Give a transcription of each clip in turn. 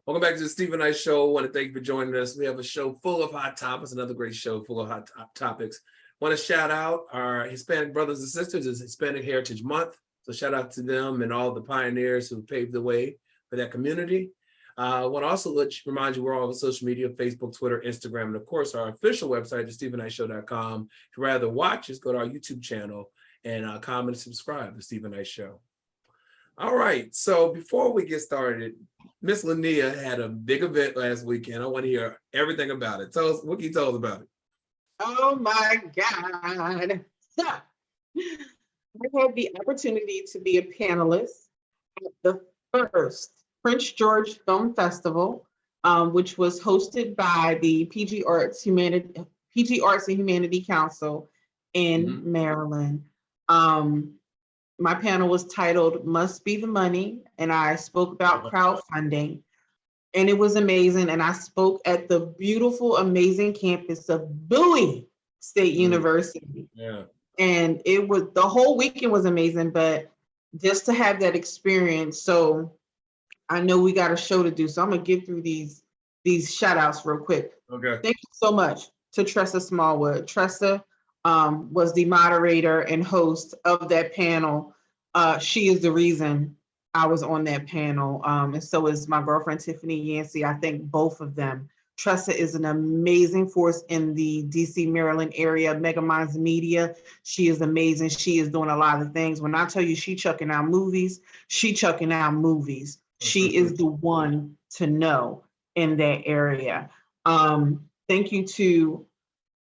Welcome back to the Steve and I Show. I want to thank you for joining us. We have a show full of hot topics, another great show full of hot topics. I want to shout out our Hispanic brothers and sisters. It's Hispanic Heritage Month. So shout out to them and all the pioneers who paved the way for that community. I want to also remind you we're all over social media, Facebook, Twitter, Instagram, and of course our official website is SteveandIShow.com. If you'd rather watch, just go to our YouTube channel and comment and subscribe to Steve and I Show. All right, so before we get started, Miss Lynia had a big event last weekend. I want to hear everything about it. Tell us, what can you tell us about it? Oh my God. So, I had the opportunity to be a panelist at the first Prince George Film Festival, which was hosted by the PG Arts and Humanity Council in Maryland. My panel was titled Must Be the Money, and I spoke about crowdfunding, and it was amazing. And I spoke at the beautiful, amazing campus of Bowie State University. Yeah. And it was, the whole weekend was amazing, but just to have that experience. So I know we got a show to do, so I'm gonna get through these shout outs real quick. Okay. Thank you so much to Tressa Smallwood. Tressa was the moderator and host of that panel. She is the reason I was on that panel. And so is my girlfriend, Tiffany Yancey. I thank both of them. Tressa is an amazing force in the DC, Maryland area, Mega Minds Media. She is amazing. She is doing a lot of things. When I tell you she chucking out movies, she chucking out movies. She is the one to know in that area. Thank you to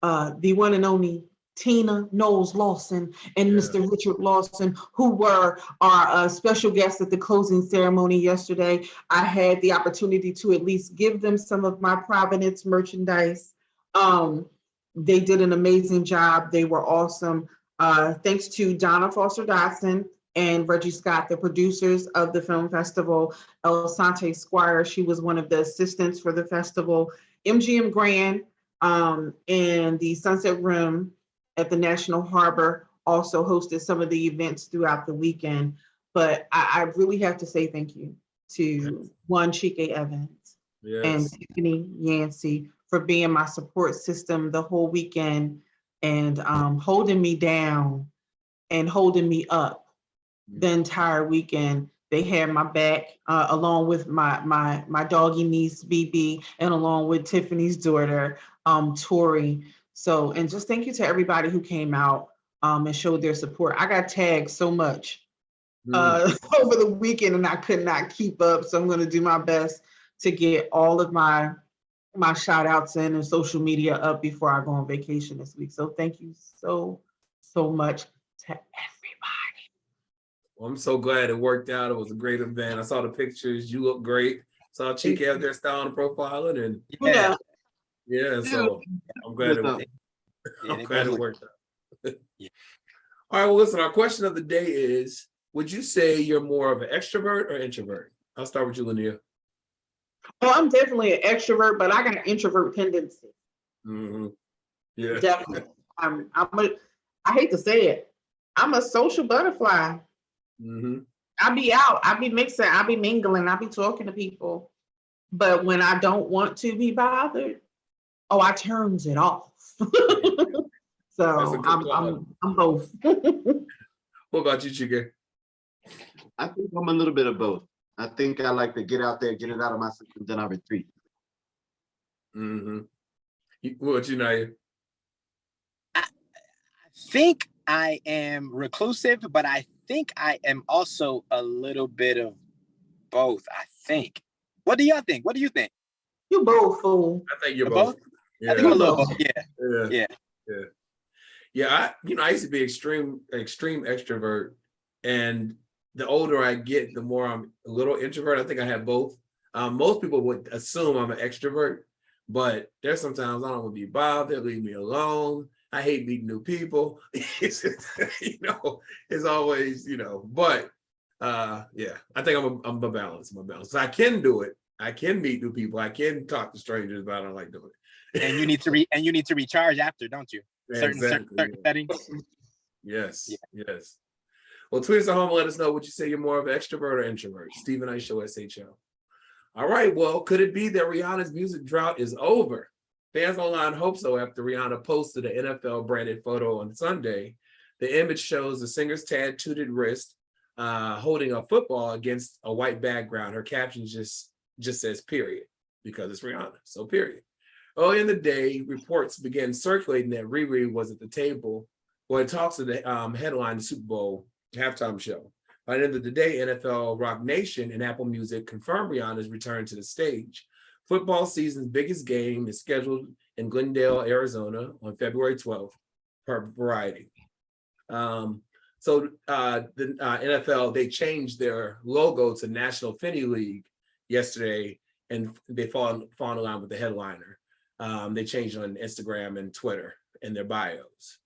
the one and only Tina Knowles Lawson and Mr. Richard Lawson, who were our special guests at the closing ceremony yesterday. I had the opportunity to at least give them some of my Providence merchandise. They did an amazing job. They were awesome. Thanks to Donna Foster Dodson and Reggie Scott, the producers of the film festival. El Sante Squire, she was one of the assistants for the festival. MGM Grand and the Sunset Room at the National Harbor also hosted some of the events throughout the weekend. But I really have to say thank you to Chike Evans and Tiffany Yancey for being my support system the whole weekend and holding me down and holding me up the entire weekend. They had my back along with my doggy niece, BB, and along with Tiffany's daughter, Tori. So, and just thank you to everybody who came out and showed their support. I got tagged so much over the weekend and I could not keep up. So I'm going to do my best to get all of my shout outs in and social media up before I go on vacation this week. So thank you so much to everybody. Well, I'm so glad it worked out. It was a great event. I saw the pictures. You look great. Saw Chike out there styling and profiling, and so I'm glad it worked out. All right, well, listen, our question of the day is, would you say you're more of an extrovert or introvert? I'll start with you, Lynia. Oh, I'm definitely an extrovert, but I got an introvert tendency. Yeah. Definitely. I hate to say it, I'm a social butterfly. I be out, I be mixing, I be mingling, I be talking to people. But when I don't want to be bothered, I turns it off. So I'm both. What about you, Chike? I think I'm a little bit of both. I think I like to get out there, get it out of my system, then I retreat. What about you, Nayyir? I think I am reclusive, but I think I am also a little bit of both, I think. What do y'all think? What do you think? You both, fool. I think you're both. I think I'm a little both. Yeah. I used to be extreme extrovert, and the older I get, the more I'm a little introvert. I think I have both. Most people would assume I'm an extrovert, but there's sometimes I don't want to be bothered. Leave me alone. I hate meeting new people. It's always, but I think I'm a balance. So I can do it. I can meet new people. I can talk to strangers, but I don't like doing it. And you need to recharge after, don't you? Certain settings. Yes. Well, tweet us at home and let us know what you say. You're more of an extrovert or introvert. Steve and I Show SHO. All right, well, could it be that Rihanna's music drought is over? Fans online hope so after Rihanna posted an NFL branded photo on Sunday. The image shows the singer's tattooed wrist holding a football against a white background. Her caption just says period, because it's Rihanna, so period. Early in the day, reports began circulating that RiRi was at the table when it talks to the headline the Super Bowl halftime show. By the end of the day, NFL, Rock Nation, and Apple Music confirmed Rihanna's return to the stage. Football season's biggest game is scheduled in Glendale, Arizona on February 12th, per Variety. The NFL, they changed their logo to National Affinity League yesterday, and they fall in line with the headliner. They changed on Instagram and Twitter in their bios.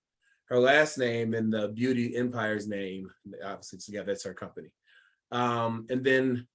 Her last name and the Beauty Empire's name, obviously together, that's her company. And then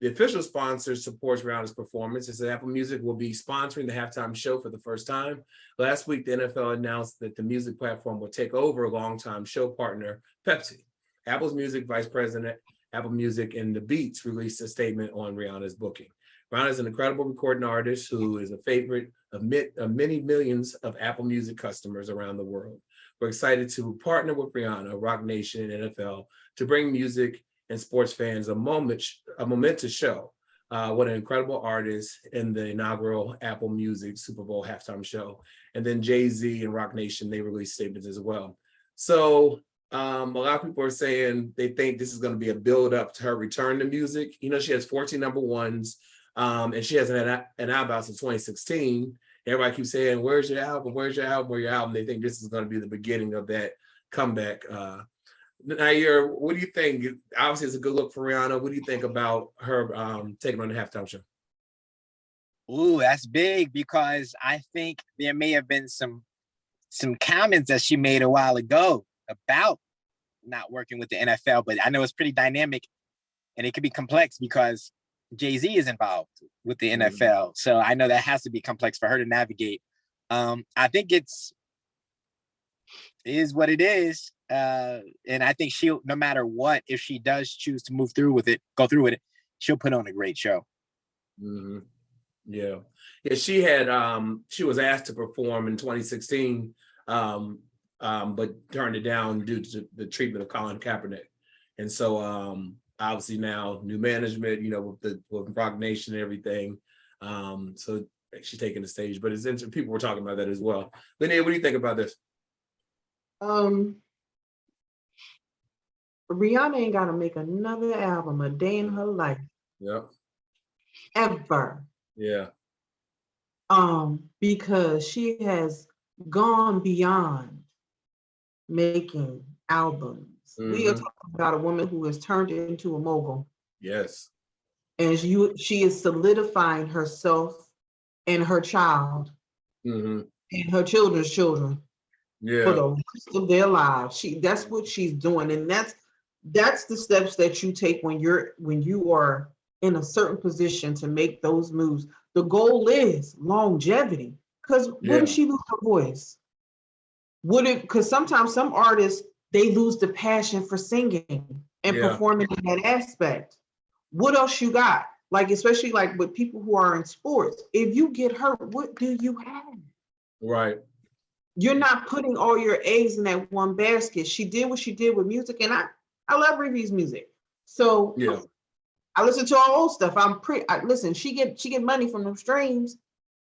the official sponsor supports Rihanna's performance. It says Apple Music will be sponsoring the halftime show for the first time. Last week, the NFL announced that the music platform will take over a longtime show partner, Pepsi. Apple's music vice president, Apple Music and the Beats released a statement on Rihanna's booking. Rihanna is an incredible recording artist who is a favorite of many millions of Apple Music customers around the world. We're excited to partner with Rihanna, Rock Nation, and NFL to bring music and sports fans a momentous show. What an incredible artist in the inaugural Apple Music Super Bowl halftime show. And then Jay-Z and Rock Nation, they released statements as well. So a lot of people are saying they think this is going to be a build up to her return to music. You know, she has 14 number ones, and she hasn't had an album since 2016. Everybody keeps saying, where's your album? Where's your album? Where's your album? They think this is going to be the beginning of that comeback. Nayyir, what do you think? Obviously, it's a good look for Rihanna. What do you think about her taking on the halftime show? Ooh, that's big, because I think there may have been some comments that she made a while ago about not working with the NFL, but I know it's pretty dynamic and it can be complex because Jay-Z is involved with the NFL. So I know that has to be complex for her to navigate. I think it is what it is. And I think she'll, no matter what, if she does choose to go through with it, she'll put on a great show. Mm-hmm. Yeah. She was asked to perform in 2016, but turned it down due to the treatment of Colin Kaepernick. And so obviously now new management, you know, with Rock Nation and everything. So she's taking the stage, but it's interesting. People were talking about that as well. Lynia, what do you think about this? Rihanna ain't got to make another album a day in her life. Yeah. Ever. Yeah. Because she has gone beyond making albums. Mm-hmm. We are talking about a woman who has turned into a mogul. Yes. And she is solidifying herself and her child and her children's children for the rest of their lives. That's what she's doing. And that's the steps that you take when you are in a certain position to make those moves. The goal is longevity. Because wouldn't she lose her voice? Because sometimes some artists, they lose the passion for singing and performing in that aspect. What else you got? Like, especially like with people who are in sports, if you get hurt, what do you have? Right. You're not putting all your eggs in that one basket. She did what she did with music, and I love RiRi's music. So I listen to her old stuff. Listen, she get money from them streams.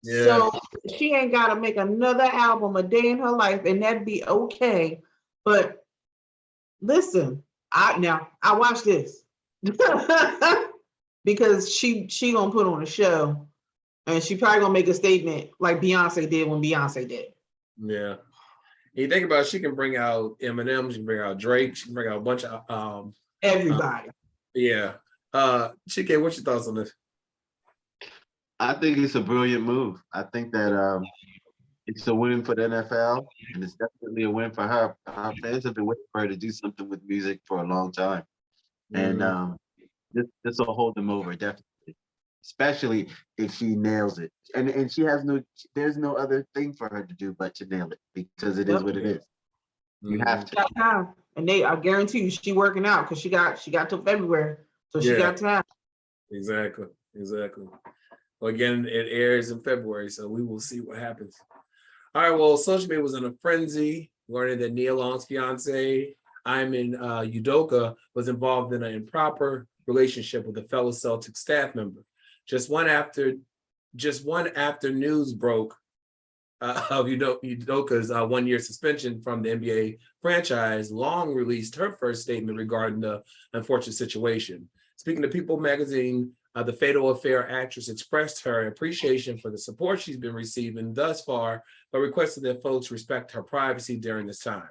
Yeah. So she ain't got to make another album a day in her life, and that'd be okay. But listen, I watch this because she gonna put on a show, and she probably gonna make a statement like Beyonce did when Beyonce did. Yeah. You think about it, she can bring out Eminem, she can bring out Drake, she can bring out a bunch of everybody. Chike, what's your thoughts on this? I think it's a brilliant move. I think that it's a win for the NFL, and it's definitely a win for her. Our fans have been waiting for her to do something with music for a long time. And this will hold them over, definitely. Especially if she nails it. And there's no other thing for her to do but to nail it, because it is what it is. You have to. Time. And I guarantee you, she working out because she got till February. So she got time. Exactly. Exactly. Well, again, it airs in February, so we will see what happens. All right, well, social media was in a frenzy, learning that Nia Long's fiance, Udoka, was involved in an improper relationship with a fellow Celtics staff member. Just one after news broke of Udoka's 1-year suspension from the NBA franchise, Long released her first statement regarding the unfortunate situation. Speaking to People magazine, the Fatal Affair actress expressed her appreciation for the support she's been receiving thus far, but requested that folks respect her privacy during this time.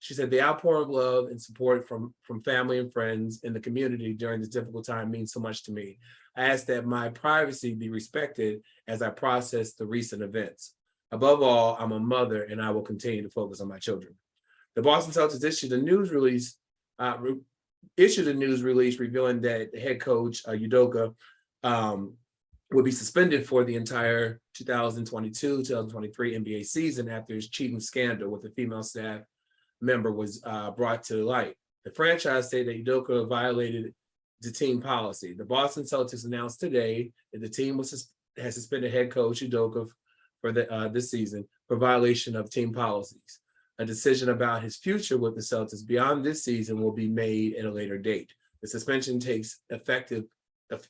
She said, the outpour of love and support from family and friends in the community during this difficult time means so much to me. I ask that my privacy be respected as I process the recent events. Above all, I'm a mother and I will continue to focus on my children. The Boston Celtics issued a news release revealing that the head coach, Udoka, would be suspended for the entire 2022-2023 NBA season after his cheating scandal with a female staff member was brought to light. The franchise stated that Udoka violated the team policy. The Boston Celtics announced today that the team has suspended head coach Udoka for this season for violation of team policies. A decision about his future with the Celtics beyond this season will be made at a later date. The suspension takes effect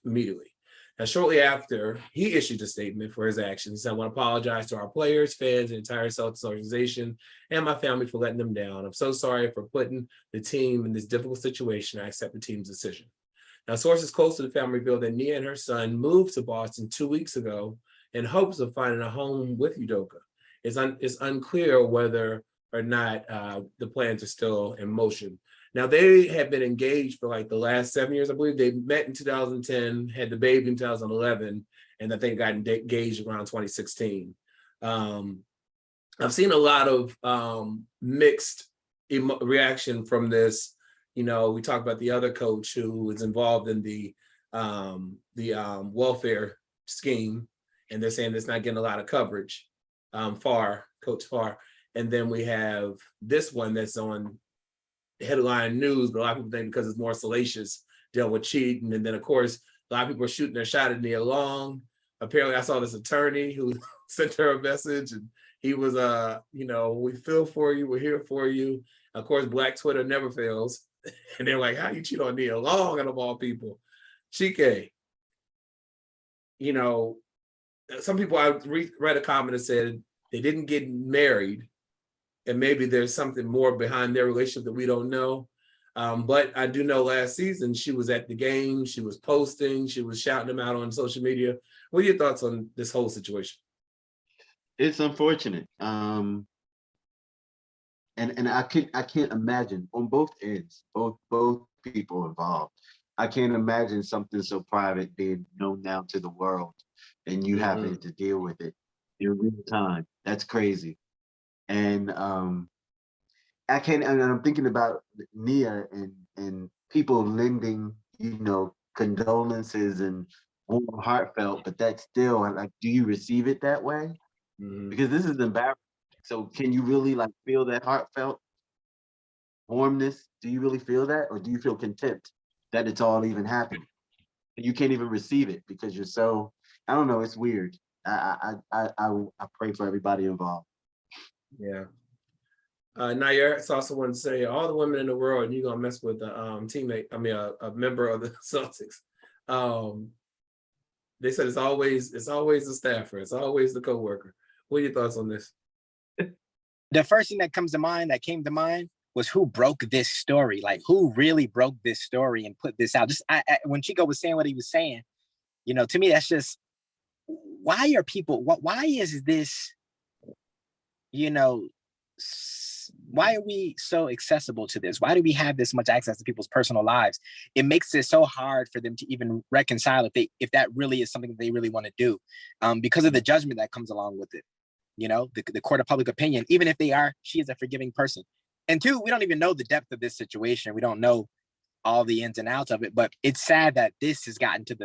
immediately. Now, shortly after he issued a statement for his actions, I want to apologize to our players, fans, and entire Celtics organization, and my family for letting them down. I'm so sorry for putting the team in this difficult situation. I accept the team's decision. Now, sources close to the family revealed that Nia and her son moved to Boston 2 weeks ago in hopes of finding a home with Udoka. It's unclear whether or not the plans are still in motion. Now, they have been engaged for like the last 7 years. I believe they met in 2010, had the baby in 2011, and I think got engaged around 2016. I've seen a lot of mixed reaction from this. You know, we talked about the other coach who was involved in the welfare scheme, and they're saying it's not getting a lot of coverage. Coach Farr. And then we have this one that's on headline news, but a lot of people think because it's more salacious, dealing with cheating. And then, of course, a lot of people are shooting their shot at Nia Long. Apparently, I saw this attorney who sent her a message, and he was, we feel for you, we're here for you. Of course, Black Twitter never fails. And they're like, how you cheat on Nia Long, out of all people? Chike, some people, I read a comment that said they didn't get married, and maybe there's something more behind their relationship that we don't know. But I do know last season she was at the game, she was posting, she was shouting them out on social media. What are your thoughts on this whole situation? It's unfortunate. And I can't imagine on both ends, both people involved. I can't imagine something so private being known now to the world and you having to deal with it in real time. That's crazy. And I can't, and I'm thinking about Nia and people lending, condolences and more heartfelt, but that's still like, do you receive it that way? Because this is embarrassing. So can you really like feel that heartfelt warmness? Do you really feel that? Or do you feel contempt that it's all even happening? You can't even receive it because you're so, I don't know, it's weird. I pray for everybody involved. Yeah. Nayyir, I also want to say all the women in the world, and you're gonna mess with a a member of the Celtics. They said it's always the staffer, it's always the coworker. What are your thoughts on this? The first thing that came to mind was who broke this story, like who really broke this story and put this out. Just when Chico was saying what he was saying, to me that's just, why is this, why are we so accessible to this? Why do we have this much access to people's personal lives? It makes it so hard for them to even reconcile if that really is something that they really want to do, because of the judgment that comes along with it. The court of public opinion, even if she is a forgiving person. And two, we don't even know the depth of this situation. We don't know all the ins and outs of it, but it's sad that this has gotten to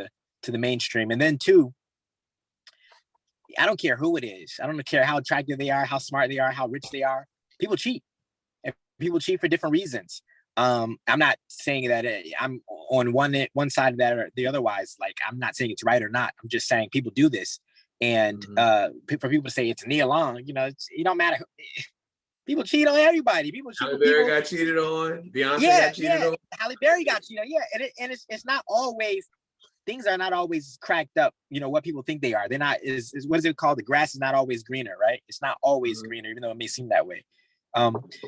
the mainstream. And then two, I don't care who it is. I don't care how attractive they are, how smart they are, how rich they are. People cheat. And people cheat for different reasons. I'm not saying that I'm on one side of that or the otherwise. Like, I'm not saying it's right or not. I'm just saying people do this. And for people to say it's Nia Long, you know, it don't matter. People cheat on everybody. People cheat on people. Got cheated on. Fiancé Yeah, got cheated on. Halle Berry got cheated on. Yeah, and it's not always, things are not always cracked up. You know what people think they are. They're not. Is what is it called? The grass is not always greener, right? It's not always greener, even though it may seem that way.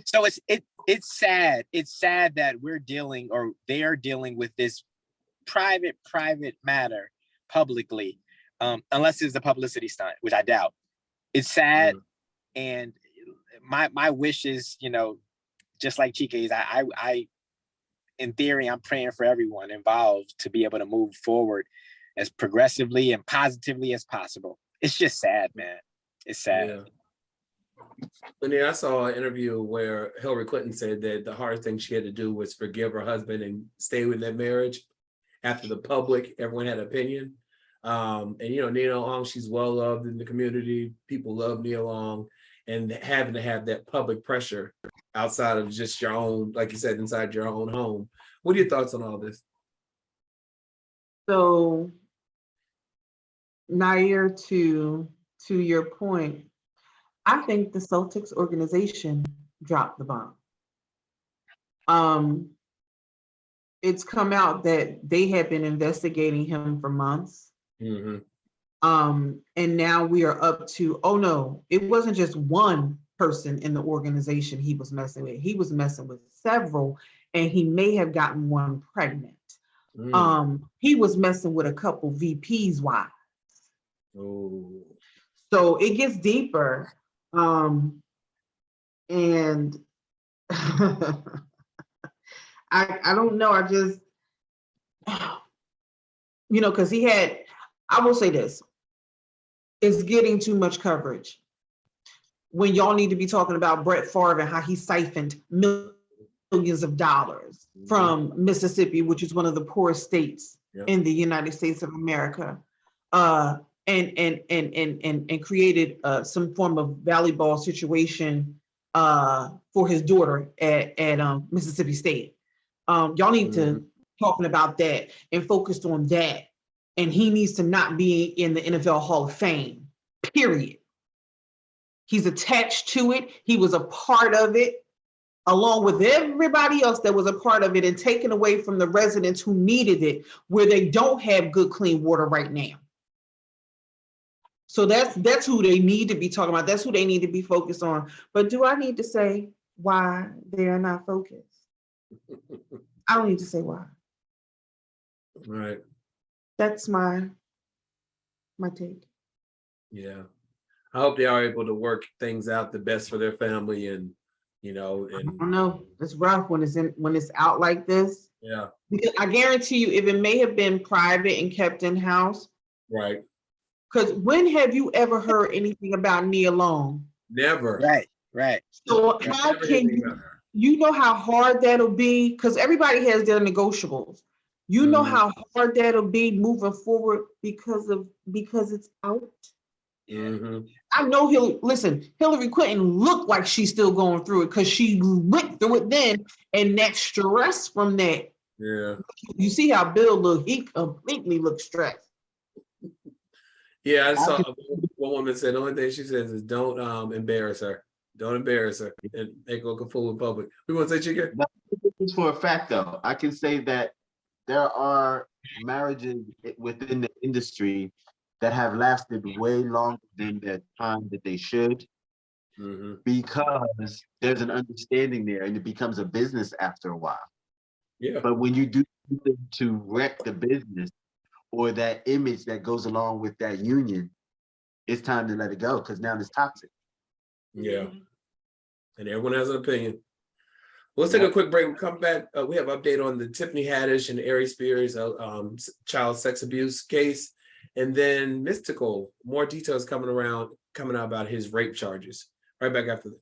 So it's sad. It's sad that we're dealing, or they are dealing with this private matter publicly, unless it's a publicity stunt, which I doubt. It's sad, and my wish is, you know, just like Chike's, I in theory, I'm praying for everyone involved to be able to move forward as progressively and positively as possible. It's just sad, man. It's sad. Yeah. Lynia, I saw an interview where Hillary Clinton said that the hardest thing she had to do was forgive her husband and stay with that marriage after the public, everyone had an opinion. And you know, Nia Long, she's well loved in the community. People love Nia Long, and having to have that public pressure outside of just your own, like you said, inside your own home. What are your thoughts on all this? So, Nayyir, to your point, I think the Celtics organization dropped the bomb. It's come out that they had been investigating him for months. And now we are up to, oh no, it wasn't just one person in the organization he was messing with. He was messing with several, and he may have gotten one pregnant. He was messing with a couple VPs' wives. Oh. So it gets deeper. And I don't know. I just, you know, because he had, I will say this, it's getting too much coverage when y'all need to be talking about Brett Favre and how he siphoned millions of dollars from Mississippi, which is one of the poorest states in the United States of America, and created some form of volleyball situation for his daughter at Mississippi State. Y'all need to talking about that and focused on that. And he needs to not be in the NFL Hall of Fame, period. He's attached to it. He was a part of it, along with everybody else that was a part of it, and taken away from the residents who needed it, where they don't have good, clean water right now. So that's who they need to be talking about. That's who they need to be focused on. But do I need to say why they are not focused? I don't need to say why. Right. That's my take. Yeah. I hope they are able to work things out the best for their family, and you know, and I don't know. It's rough when it's out like this. yeah. Because I guarantee you, if it may have been private and kept in house. Right. Because when have you ever heard anything about Nia Long? Never. Right. So how can you know how hard that'll be? Because everybody has their negotiables. You know how hard that'll be moving forward because it's out. I know Hillary Clinton looked like she's still going through it because she went through it then, and that stress from that. Yeah. You see how Bill looked, he completely looked stressed. Yeah, I saw one woman said the only thing she says is don't embarrass her. Don't embarrass her and make her look fool in public. We want to say, Chike? Just for a fact, though, I can say that there are marriages within the industry that have lasted way longer than the time that they should, because there's an understanding there, and it becomes a business after a while. Yeah. But when you do something to wreck the business or that image that goes along with that union, it's time to let it go, because now it's toxic. Yeah. And everyone has an opinion. Let's take a quick break. We'll come back. We have an update on the Tiffany Haddish and Ari Spears child sex abuse case. And then Mystical, more details coming out about his rape charges. Right back after this.